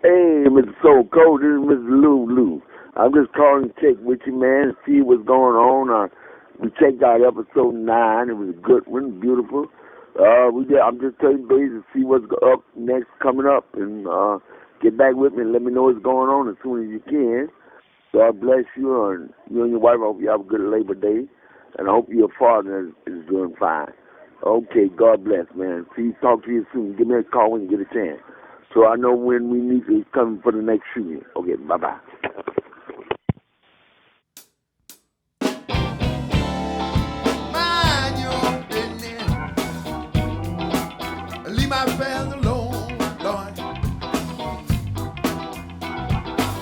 Hey, Mr. Soul Code, this is Mr. Lou. I'm just calling to check with you, man, and see what's going on. We checked out episode 9. It was a good one, beautiful. I'm just touching base to see what's up next, coming up, and get back with me and let me know what's going on as soon as you can. God bless you, and you and your wife. I hope you have a good Labor Day, and I hope your father is doing fine. Okay, God bless, man. Talk to you soon. Give me a call when you get a chance, so I know when we need to come for the next shooting. Okay, bye-bye. Mind your business. Leave my affairs alone, Lord.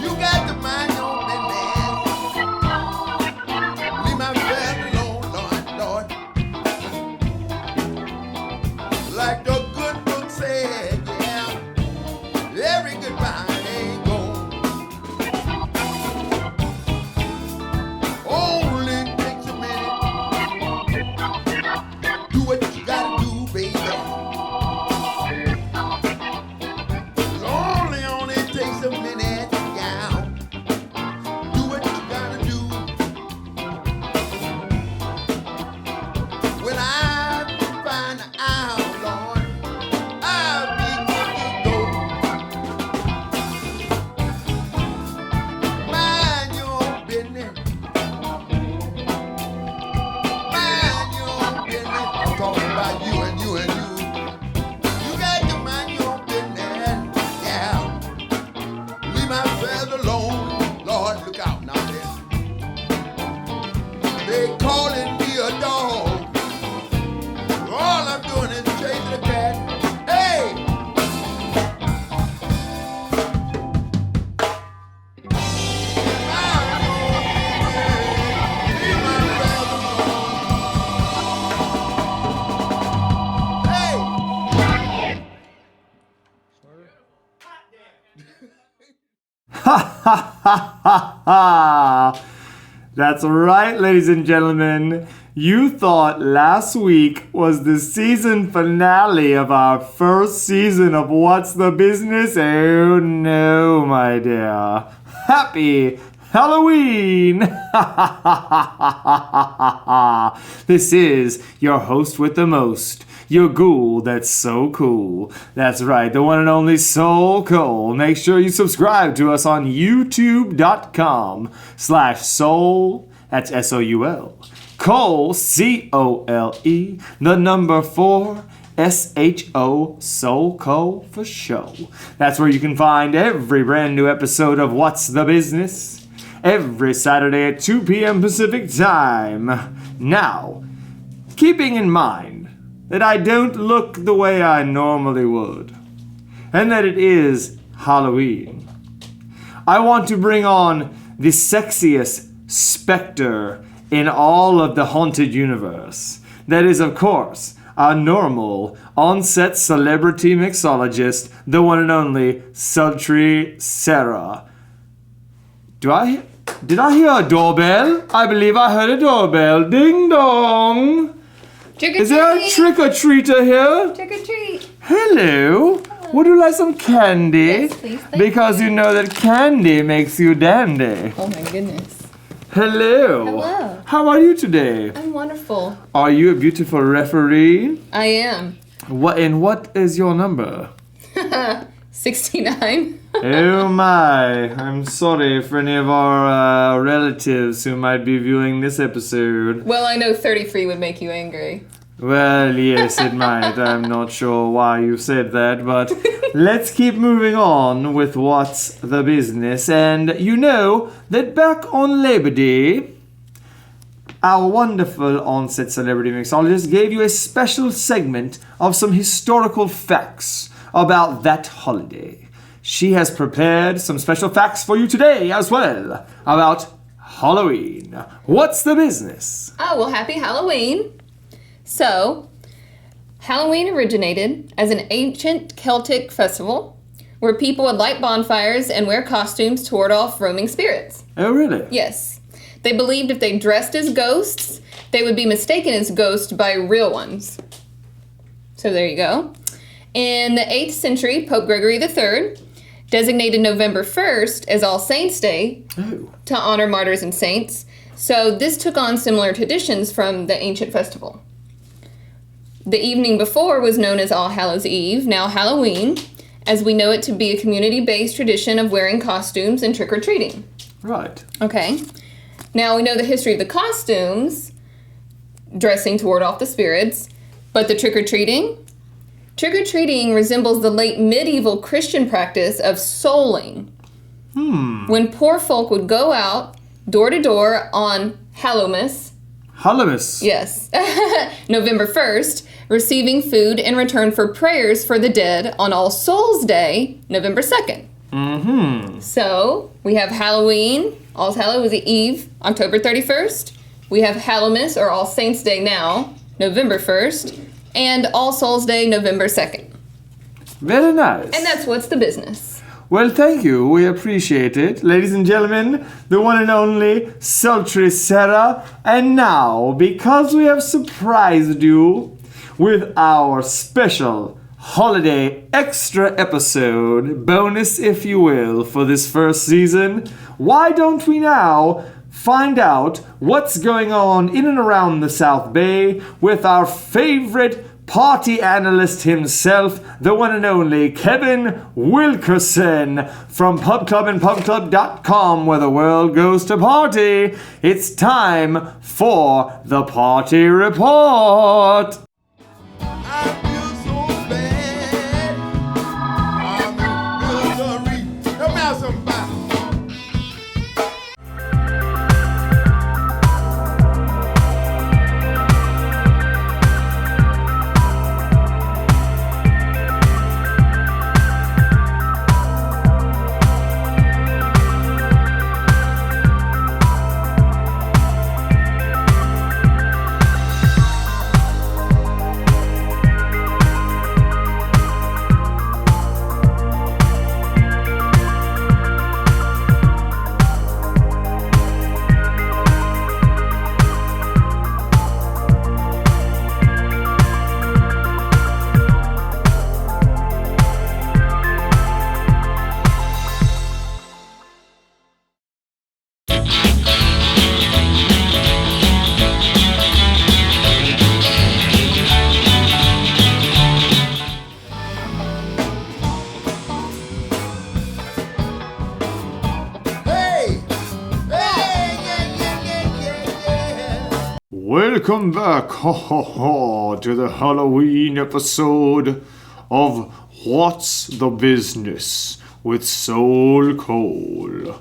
You got to mind your business. Leave my affairs alone, Lord. Like the good book said, yeah, every good vine ain't gold. Only takes a minute. Do what you gotta do, baby. Only takes a minute, yeah. Do what you gotta do. When I find out, Lord, I'll be good to go. Mind your business. Mind your business. I'm talking about you and you and you. You got to mind your business, yeah. Leave my affairs alone, Lord. Look out now, there. They calling me a dog. All I'm doing is chasing a cat. Hey! Mind your business. Leave my affairs alone. Hey! Ha ha ha ha ha! That's right, ladies and gentlemen. You thought last week was the season finale of our first season of What's the Business? Oh no, my dear. Happy Halloween! This is your host with the most, your ghoul that's so cool. That's right, the one and only Soul Cole. Make sure you subscribe to us on youtube.com/soul, that's S-O-U-L, Cole, C-O-L-E, the number 4, S-H-O, Soul Cole for show. That's where you can find every brand new episode of What's the Business, every Saturday at 2 p.m. Pacific Time. Now, keeping in mind that I don't look the way I normally would, and that it is Halloween, I want to bring on the sexiest specter in all of the haunted universe. That is, of course, our normal on-set celebrity mixologist, the one and only Sultry Sarah. Did I hear a doorbell? I believe I heard a doorbell. Ding dong! Trick or Is there a trick-or-treater here? Trick or treat. Hello. Would you like some candy? Yes, please. Thank Because you know that candy makes you dandy. Oh my goodness. Hello. Hello. How are you today? I'm wonderful. Are you a beautiful referee? I am. What is your number? 69. Oh my. I'm sorry for any of our relatives who might be viewing this episode. Well, I know 33 would make you angry. Well, yes, it might. I'm not sure why you said that, but let's keep moving on with What's the Business. And you know that back on Labor Day, our wonderful on-set celebrity mixologist gave you a special segment of some historical facts about that holiday. She has prepared some special facts for you today as well about Halloween. What's the business? Oh, well, happy Halloween. So, Halloween originated as an ancient Celtic festival where people would light bonfires and wear costumes to ward off roaming spirits. Oh, really? Yes. They believed if they dressed as ghosts, they would be mistaken as ghosts by real ones. So there you go. In the 8th century, Pope Gregory III designated November 1st as All Saints' Day to honor martyrs and saints. So this took on similar traditions from the ancient festival. The evening before was known as All Hallows' Eve, now Halloween, as we know it to be a community-based tradition of wearing costumes and trick-or-treating. Right. Okay. Now we know the history of the costumes, dressing to ward off the spirits, but the trick-or-treating? Trick-or-treating resembles the late medieval Christian practice of souling. When poor folk would go out door to door on Hallowmas. Hallowmas. Yes. November 1st, receiving food in return for prayers for the dead on All Souls Day, November 2nd. So, we have Halloween, All Hallows Eve, October 31st. We have Hallowmas, or All Saints Day now, November 1st. And All Souls Day, November 2nd. Very nice. And that's what's the business. Well, thank you. We appreciate it. Ladies and gentlemen, the one and only Sultry Sarah. And now, because we have surprised you with our special holiday extra episode, bonus if you will, for this first season, why don't we now find out what's going on in and around the South Bay with our favorite party analyst himself, the one and only Kevin Wilkerson from pubclubandpubclub.com, where the world goes to party. It's time for the Party Report. I feel so bad. I'm in misery. Help me out, somebody. Welcome back, to the Halloween episode of What's the Business with Soul Cole.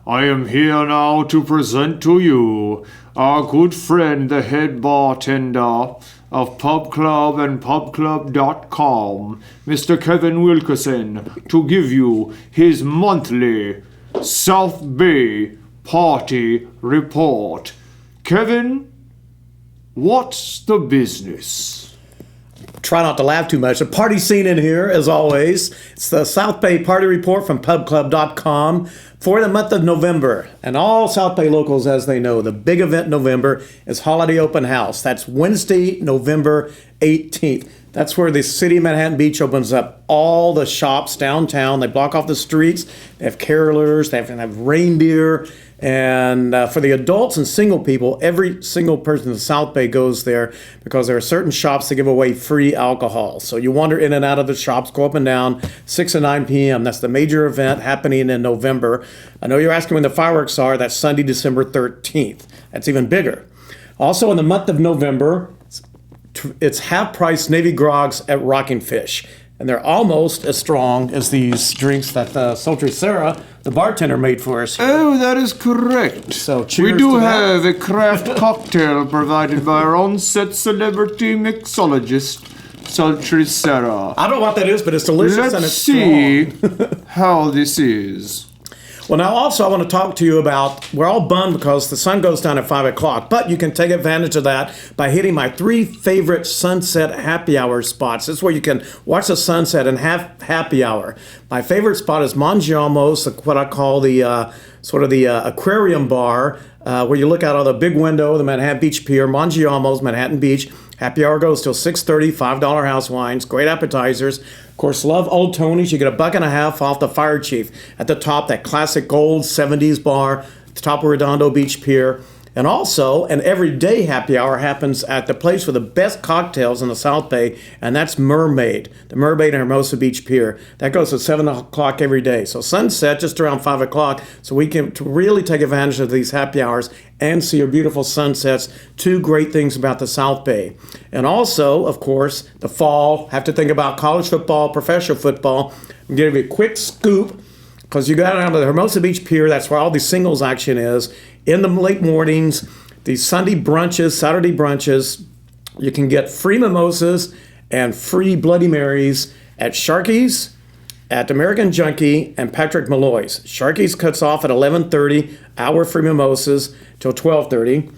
I am here now to present to you our good friend, the head bartender of Pub Club and PubClub.com, Mr. Kevin Wilkerson, to give you his monthly South Bay Party Report. Kevin, what's the business? Try not to laugh too much. A party scene in here, as always. It's the South Bay Party Report from PubClub.com for the month of November. And all South Bay locals, as they know, the big event in November is Holiday Open House. That's Wednesday, November 18th. That's where the city of Manhattan Beach opens up all the shops downtown. They block off the streets. They have carolers. They have reindeer. And for the adults and single people, every single person in the South Bay goes there because there are certain shops that give away free alcohol. So you wander in and out of the shops, go up and down, 6 and 9 p.m. That's the major event happening in November. I know you're asking when the fireworks are. That's Sunday, December 13th. That's even bigger. Also in the month of November, it's half-price Navy Grogs at Rocking Fish. And they're almost as strong as these drinks that Sultry Sarah, the bartender, made for us. Oh, that is correct. So cheers we do to that. have a craft cocktail provided by our on-set celebrity mixologist, Sultry Sarah. I don't know what that is, but it's delicious and Let's it's see strong. how this is. Well, now also I want to talk to you about, we're all bummed because the sun goes down at 5 o'clock, but you can take advantage of that by hitting my 3 favorite sunset happy hour spots. This is where you can watch the sunset and have happy hour. My favorite spot is Mangiamo's, what I call the sort of the aquarium bar, where you look out of the big window of the Manhattan Beach Pier. Mangiamo's, Manhattan Beach. Happy hour goes till 6:30, $5 house wines, great appetizers. Of course, love Old Tony's. You get $1.50 off the Fire Chief at the top, that classic old 70s bar at the top of Redondo Beach Pier. And also, an everyday happy hour happens at the place with the best cocktails in the South Bay, and that's Mermaid, the Mermaid in Hermosa Beach Pier. That goes at 7 o'clock every day. So sunset just around 5 o'clock, so we can really take advantage of these happy hours and see your beautiful sunsets. Two great things about the South Bay. And also, of course, the fall, have to think about college football, professional football. I'm going to give you a quick scoop, because you got out of the Hermosa Beach Pier, that's where all the singles action is. In the late mornings, these Sunday brunches, Saturday brunches, you can get free mimosas and free Bloody Marys at Sharky's, at American Junkie, and Patrick Malloy's. Sharky's cuts off at 11:30, hour free mimosas till 12:30.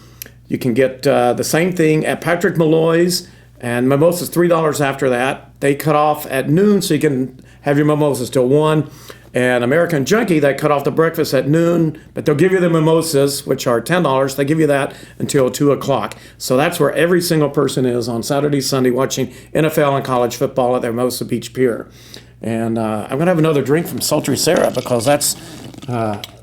You can get the same thing at Patrick Malloy's, and mimosas $3 after that. They cut off at noon, so you can have your mimosas till 1. And American Junkie, they cut off the breakfast at noon, but they'll give you the mimosas, which are $10. They give you that until 2 o'clock. So that's where every single person is on Saturday, Sunday, watching NFL and college football at the Hermosa Beach Pier. And I'm going to have another drink from Sultry Sarah, because that's...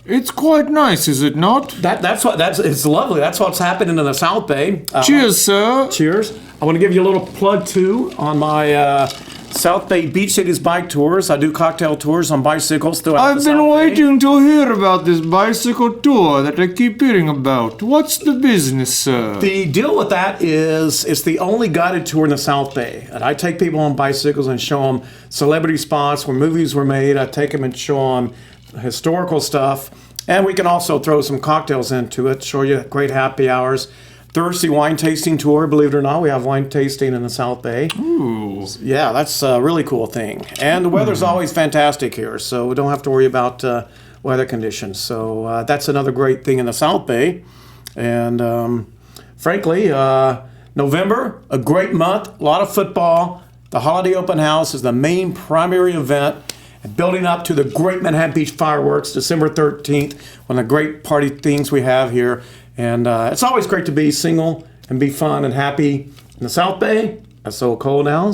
It's quite nice, is it not? It's lovely. That's what's happening in the South Bay. Cheers, sir. Cheers. I want to give you a little plug, too, on my... South Bay Beach Cities bike tours. I do cocktail tours on bicycles throughout I've the been South Bay. waiting to hear about this bicycle tour that I keep hearing about. What's the business, sir? The deal with that is it's the only guided tour in the South Bay. And I take people on bicycles and show them celebrity spots where movies were made. I take them and show them historical stuff. And we can also throw some cocktails into it, show you great happy hours. Thursday wine tasting tour, believe it or not, we have wine tasting in the South Bay. Ooh. Yeah, that's a really cool thing. And the weather's always fantastic here, so we don't have to worry about weather conditions. So that's another great thing in the South Bay. And frankly, November, a great month, a lot of football. The Holiday Open House is the main primary event. And building up to the great Manhattan Beach fireworks, December 13th, one of the great party things we have here. And it's always great to be single and be fun and happy in the South Bay. That's so cold now.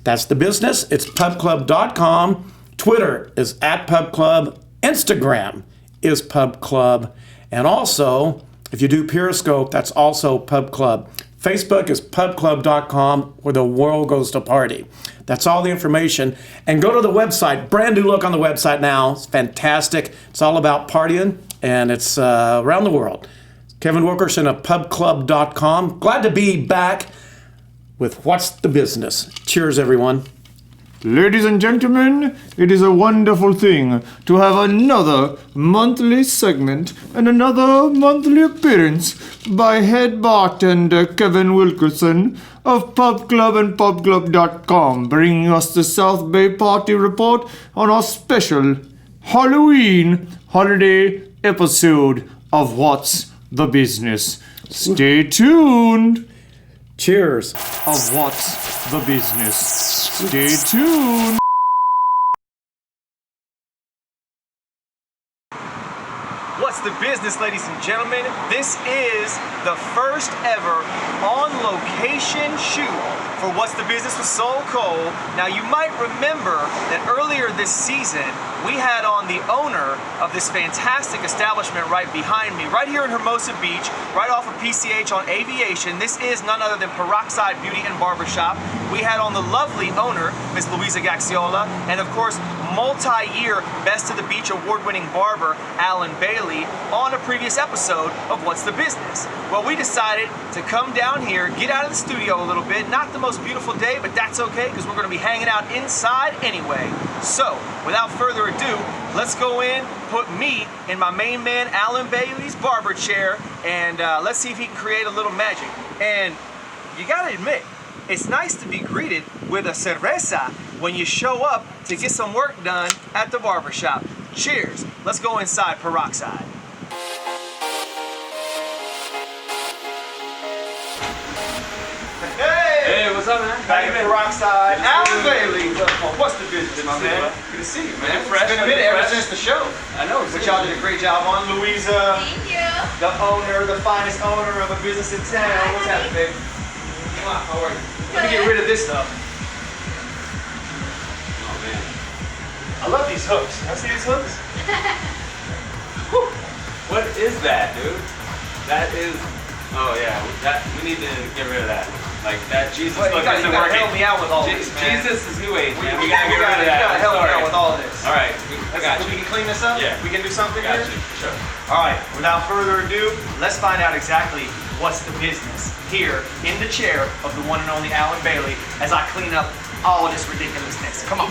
That's the business. It's pubclub.com. Twitter is @pubclub. Instagram is pubclub. And also, if you do Periscope, that's also pubclub. Facebook is pubclub.com, where the world goes to party. That's all the information. And go to the website. Brand new look on the website now. It's fantastic. It's all about partying, and it's around the world. Kevin Wilkerson of pubclub.com. Glad to be back with What's the Business. Cheers, everyone. Ladies and gentlemen, it is a wonderful thing to have another monthly segment and another monthly appearance by head bartender Kevin Wilkerson of Pub Club and pubclub.com, bringing us the South Bay Party Report on our special Halloween holiday episode of What's the Business. Stay tuned. Cheers. Of What's the Business. Stay tuned. What's the business, ladies and gentlemen? This is the first ever on-location shoot for What's the Business with Soul Cole. Now, you might remember that earlier this season, we had on the owner of this fantastic establishment right behind me, right here in Hermosa Beach, right off of PCH on Aviation. This is none other than Peroxide Beauty and Barbershop. We had on the lovely owner, Miss Louisa Gaxiola, and of course, multi-year Best of the Beach award-winning barber, Alan Bailey, on a previous episode of What's the Business. Well, we decided to come down here, get out of the studio a little bit. Not the most beautiful day, but that's okay, because we're going to be hanging out inside anyway. So, without further ado, let's go in, put me in my main man Alan Bailey's barber chair, and let's see if he can create a little magic. And you gotta admit, it's nice to be greeted with a cerveza when you show up to get some work done at the barbershop. Cheers. Let's go inside Peroxide. Hey, what's up, man? Back at Peroxide. Alan Bailey. What's the business, my man? Good to see you, man. It's been a minute ever since the show. I know. But y'all did a great job on. Louisa. Thank you. The owner, the finest owner of a business in town. What's happening, baby? Come on, how are you? Let me get rid of this stuff. these hooks. Can I see these hooks? Whew. What is that, dude? That is. Oh yeah, we need to get rid of that. Like that Jesus Well, look you isn't gotta working. help me out with all this, man. Jesus is new age, man. We We gotta get rid of that. You gotta help me out with all this. All right, I got We you. can clean this up? Yeah. We can do something Got here? you. Sure. All right, without further ado, let's find out exactly what's the business here in the chair of the one and only Alan Bailey as I clean up all this ridiculousness. Come on.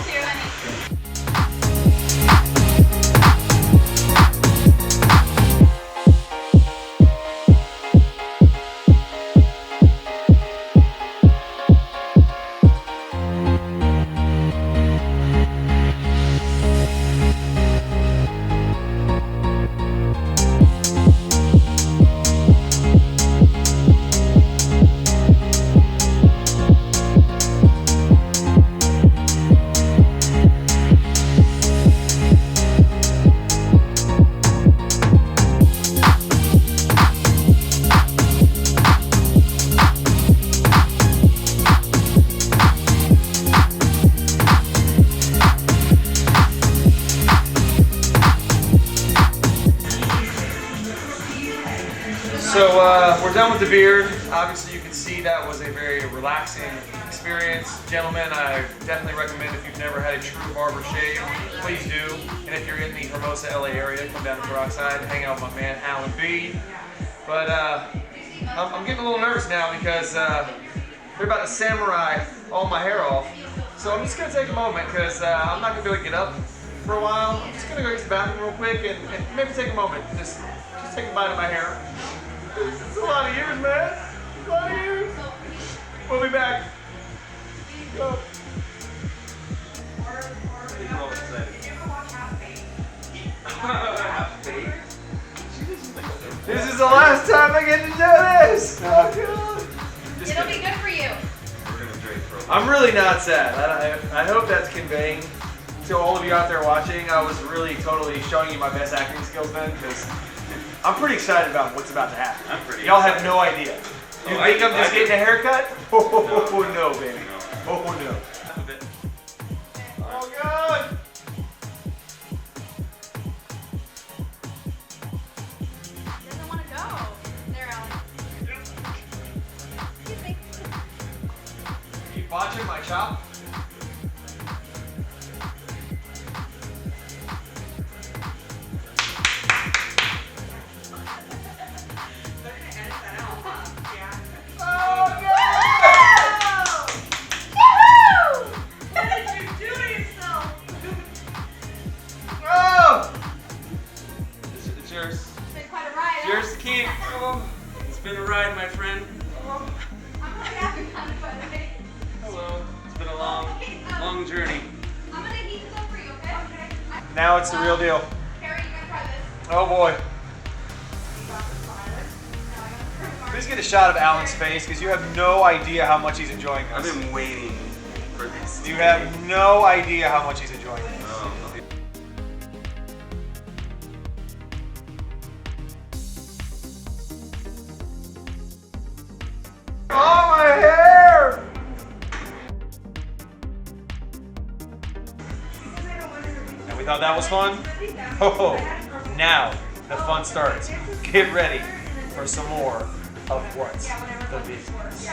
So we're done with the beard. Obviously, you can see that was a very relaxing experience. Gentlemen, I definitely recommend if you've never had a true barber shave, please do. And if you're in the Hermosa, LA area, come down to Peroxide and hang out with my man, Alan B. But I'm getting a little nervous now because they're about to samurai all my hair off. So I'm just gonna take a moment because I'm not gonna be able to get up for a while. I'm just gonna go use the bathroom real quick and maybe take a moment. Just take a bite of my hair. It's a lot of years, man. A lot of years. We'll be back. Go. This is the last time I get to do this. Oh, God. It'll be good for you. I'm really not sad. I hope that's conveying to all of you out there watching. I was really totally showing you my best acting skills then because I'm pretty excited about what's about to happen. I'm pretty Y'all have no idea. You Oh, think I I'm just do. getting a haircut? Oh, no, baby. No. Oh, no. A bit. Oh, God. He doesn't want to go. There, Alex. Excuse me. You watching my chop? It's yours. It's been quite a ride. It's yours to keep. It's been a ride, my friend. I'm really happy kind of fun, right? Hello. It's been a long journey. I'm gonna heat this up for you, okay? Okay. Now it's the real deal. Carrie, you gotta try this. Oh boy. You got the fire. Now I gotta press mark. Please get a shot of Alan's face because you have no idea how much he's enjoying I've this. been waiting for this. You have no idea how much he's enjoying this. Okay. Oh, my hair! And we thought that was fun? Oh, now the fun starts. Get ready for some more of What's the Business.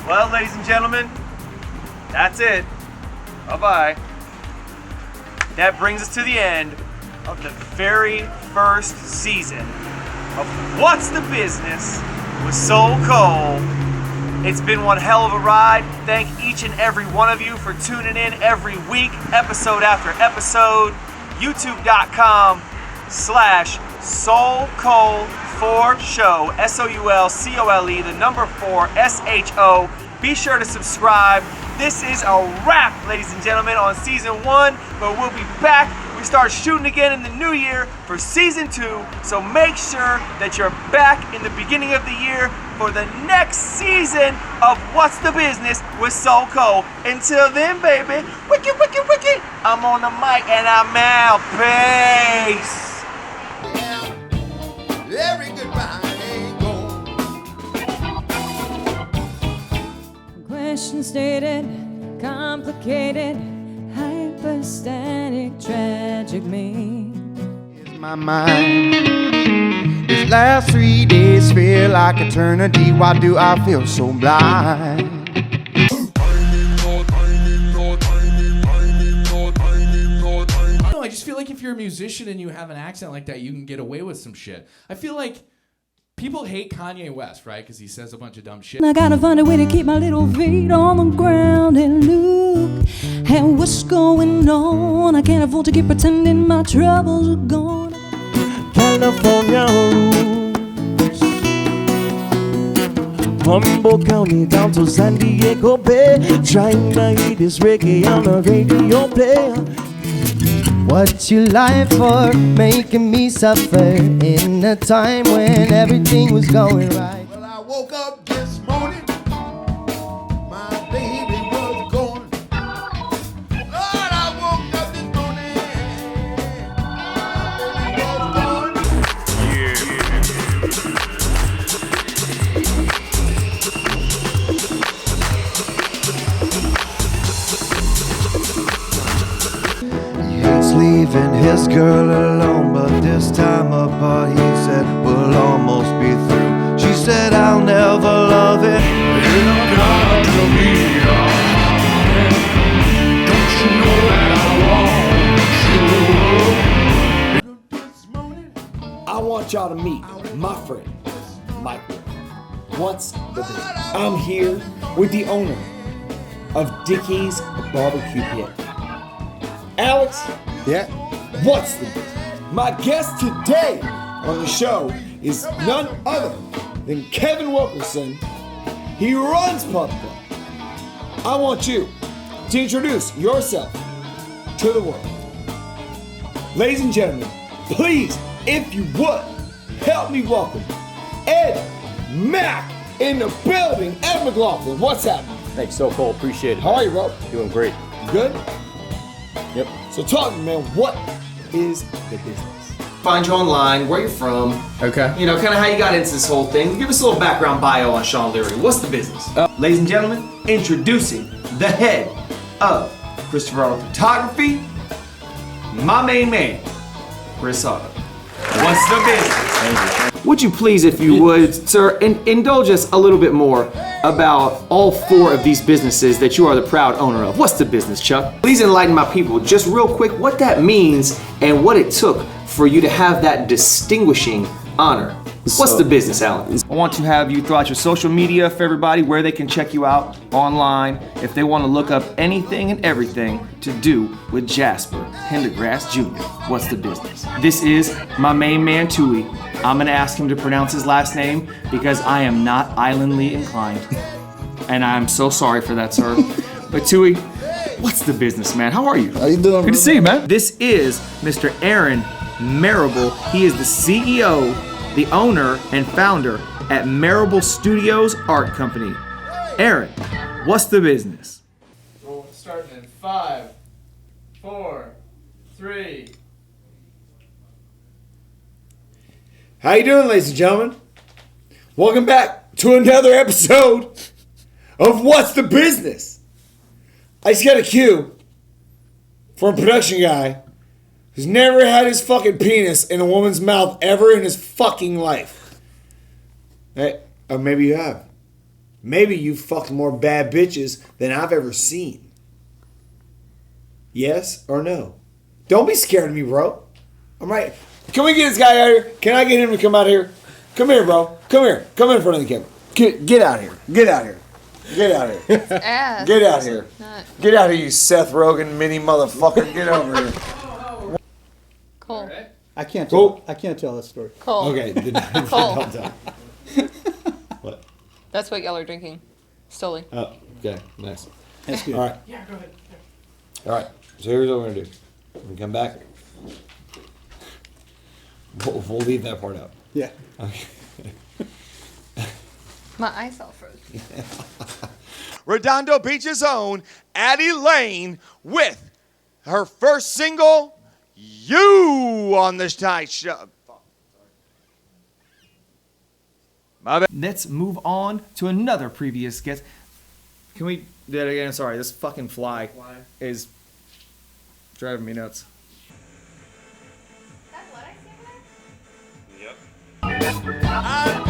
Well, ladies and gentlemen, that's it. Bye-bye. That brings us to the end of the very first season of What's the Business with Soul Cole. It's been one hell of a ride. Thank each and every one of you for tuning in every week, episode after episode. YouTube.com/SoulCole4Show, SOULCOLE, the number 4, SHO. Be sure to subscribe. This is a wrap, ladies and gentlemen, on season 1, but we'll be back. We start shooting again in the new year for season 2, so make sure that you're back in the beginning of the year for the next season of What's the Business with Soul Cole. Until then, baby, wiki, wiki, wiki, I'm on the mic and I'm out. Peace. Every goodbye ain't gone. Question stated, complicated, hypostatic, tragic me. My mind. These last 3 days feel like eternity. Why do I feel so blind? I just feel like if you're a musician and you have an accent like that, you can get away with some shit. I feel like people hate Kanye West, right? Because he says a bunch of dumb shit. I gotta find a way to keep my little feet on the ground and look at what's going on. I can't afford to keep pretending my troubles are gone. California rules, Humboldt County down to San Diego Bay, trying to eat this reggae on the radio player. What you lie for, making me suffer in a time when everything was going right. Well, I woke up this morning, my baby was gone. Lord, I woke up this morning, my baby He hates leaving his girl alone, but this time apart he said we'll almost be through. She said I'll never love it. I want y'all to meet my friend, Michael. What's the Business? I'm here with the owner of Dickie's Barbecue Pit. Alex, Yeah. what's the business? My guest today on the show is none other than Kevin Wilkerson. He runs Pub Club. I want you to introduce yourself to the world. Ladies and gentlemen, please, if you would, help me welcome Ed Mack in the building. Ed McLaughlin, what's happening? Thanks, so cool. Appreciate it. How are you, bro? Doing great. Good? Yep. So talk to me, man, what is the business? Find you online, where you're from. Okay. You know, kind of how you got into this whole thing. Give us a little background bio on Sean Leary. What's the business? Ladies and gentlemen, introducing the head of Christopher Arnold Photography, my main man, Chris Otto. What's the business? Would you please, if you would, sir, indulge us a little bit more about all 4 of these businesses that you are the proud owner of. What's the business, Chuck? Please enlighten my people, just real quick, what that means and what it took for you to have that distinguishing honor. What's the business, Alan? I want to have you throw out your social media for everybody, where they can check you out online if they want to look up anything and everything to do with Jasper Pendergrass Jr. What's the business? This is my main man, Tui. I'm going to ask him to pronounce his last name because I am not islandly inclined. And I'm so sorry for that, sir. But Tui, what's the business, man? How are you? How you doing? Good to see you, man. This is Mr. Aaron Marable. He is the CEO, the owner, and founder at Marable Studios Art Company. Aaron, what's the business? Well, starting in 5, 4, 3. How you doing, ladies and gentlemen? Welcome back to another episode of What's the Business? I just got a cue from a production guy who's never had his fucking penis in a woman's mouth ever in his fucking life. Hey, or maybe you have. maybe you fucked more bad bitches than I've ever seen. Yes or no? Don't be scared of me, bro. I'm right. Can we get this guy out here? Can I get him to come out here? Come here, bro. Come here. Come in front of the camera. Get out here. Get out here. Get out here. Ass. Get out here. Not Get out here, you Seth Rogen mini motherfucker. Get over here. Cole. I can't Cool. tell that story. Cole. Okay. Cole. What? That's what y'all are drinking. Stoli. Oh, okay. Nice. That's good. All right. Yeah, go ahead. All right. So here's what we're going to do. When we come back, we'll leave that part out. Yeah. Okay. My eyes all froze. Redondo Beach's own Addie Lane with her first single, You on the Tonight Show. My bad. Let's move on to another previous guest. Can we do that again? Sorry, this fucking fly is driving me nuts. I